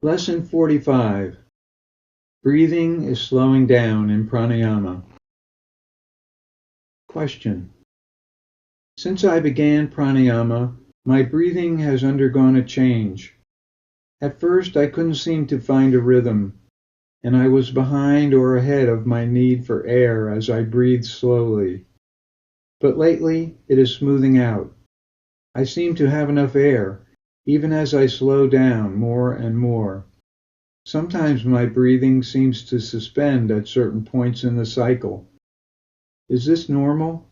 Lesson 45. Breathing is slowing down in pranayama. Question. Since I began pranayama, my breathing has undergone a change. At first, I couldn't seem to find a rhythm, and I was behind or ahead of my need for air as I breathed slowly. But lately, it is smoothing out. I seem to have enough air, even as I slow down more and more. Sometimes my breathing seems to suspend at certain points in the cycle. Is this normal?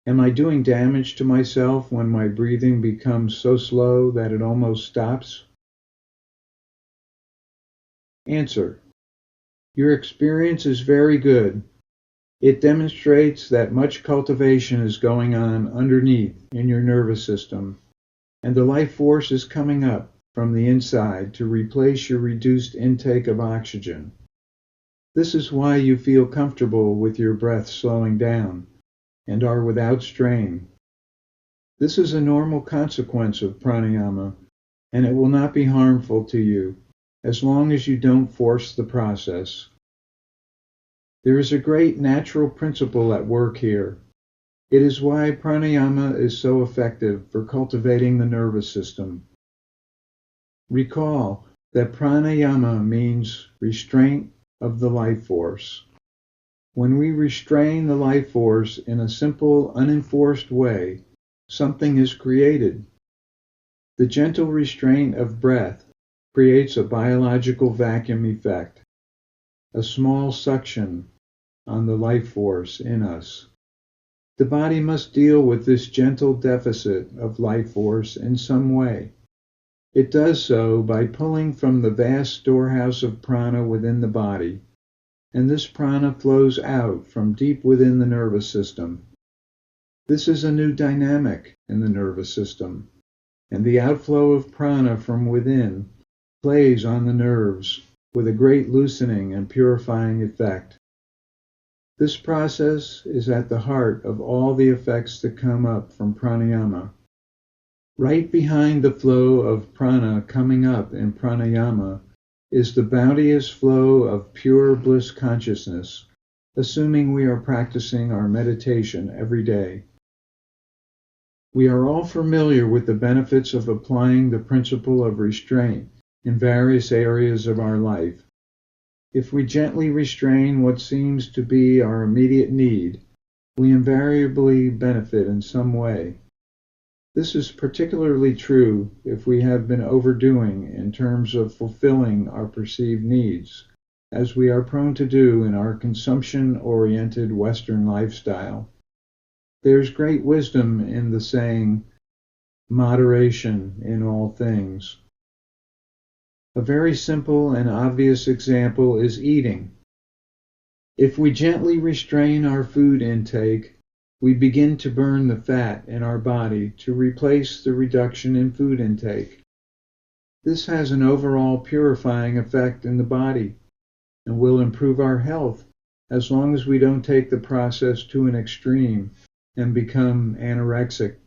Am I doing damage to myself when my breathing becomes so slow that it almost stops? Answer. Your experience is very good. It demonstrates that much cultivation is going on underneath in your nervous system, and the life force is coming up from the inside to replace your reduced intake of oxygen. This is why you feel comfortable with your breath slowing down and are without strain. This is a normal consequence of pranayama, and it will not be harmful to you as long as you don't force the process. There is a great natural principle at work here. It is why pranayama is so effective for cultivating the nervous system. Recall that pranayama means restraint of the life force. When we restrain the life force in a simple, unenforced way, something is created. The gentle restraint of breath creates a biological vacuum effect, a small suction on the life force in us. The body must deal with this gentle deficit of life force in some way. It does so by pulling from the vast storehouse of prana within the body, and this prana flows out from deep within the nervous system. This is a new dynamic in the nervous system, and the outflow of prana from within plays on the nerves with a great loosening and purifying effect. This process is at the heart of all the effects that come up from pranayama. Right behind the flow of prana coming up in pranayama is the bounteous flow of pure bliss consciousness, assuming we are practicing our meditation every day. We are all familiar with the benefits of applying the principle of restraint in various areas of our life. If we gently restrain what seems to be our immediate need, we invariably benefit in some way. This is particularly true if we have been overdoing in terms of fulfilling our perceived needs, as we are prone to do in our consumption-oriented Western lifestyle. There's great wisdom in the saying, moderation in all things. A very simple and obvious example is eating. If we gently restrain our food intake, we begin to burn the fat in our body to replace the reduction in food intake. This has an overall purifying effect in the body and will improve our health as long as we don't take the process to an extreme and become anorexic.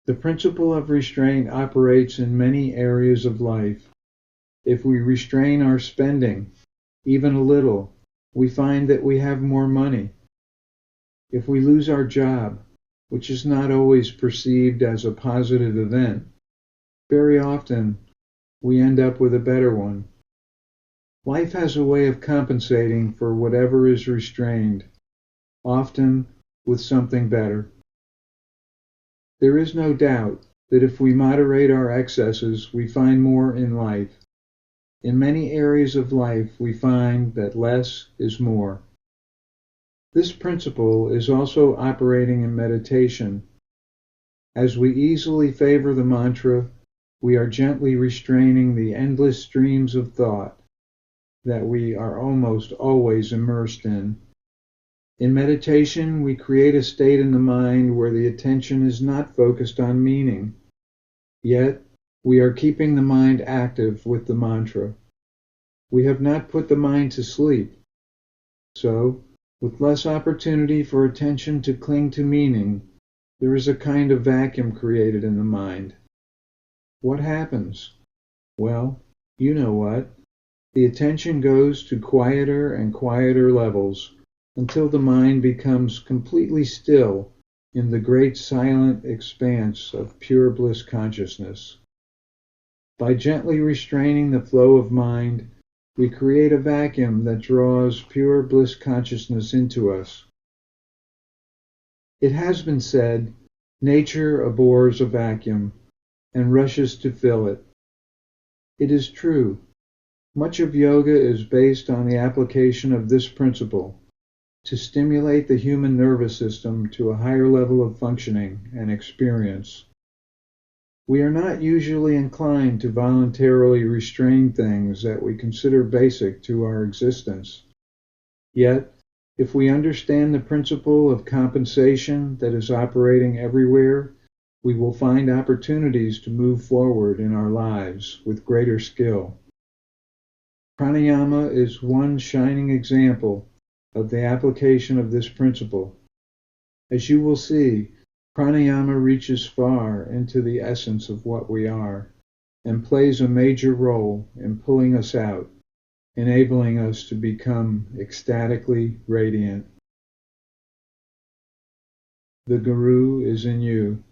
The principle of restraint operates in many areas of life. If we restrain our spending, even a little, we find that we have more money. If we lose our job, which is not always perceived as a positive event, very often we end up with a better one. Life has a way of compensating for whatever is restrained, often with something better. There is no doubt that if we moderate our excesses, we find more in life. In many areas of life, we find that less is more. This principle is also operating in meditation. As we easily favor the mantra, we are gently restraining the endless streams of thought that we are almost always immersed in. In meditation, we create a state in the mind where the attention is not focused on meaning. Yet, we are keeping the mind active with the mantra. We have not put the mind to sleep. So, with less opportunity for attention to cling to meaning, there is a kind of vacuum created in the mind. What happens? Well, You know what? The attention goes to quieter and quieter levels until the mind becomes completely still in the great silent expanse of pure bliss consciousness. By gently restraining the flow of mind, we create a vacuum that draws pure bliss consciousness into us. It has been said, nature abhors a vacuum and rushes to fill it. It is true. Much of yoga is based on the application of this principle to stimulate the human nervous system to a higher level of functioning and experience. We are not usually inclined to voluntarily restrain things that we consider basic to our existence. Yet, if we understand the principle of compensation that is operating everywhere, we will find opportunities to move forward in our lives with greater skill. Pranayama is one shining example of the application of this principle. As you will see, pranayama reaches far into the essence of what we are and plays a major role in pulling us out, enabling us to become ecstatically radiant. The Guru is in you.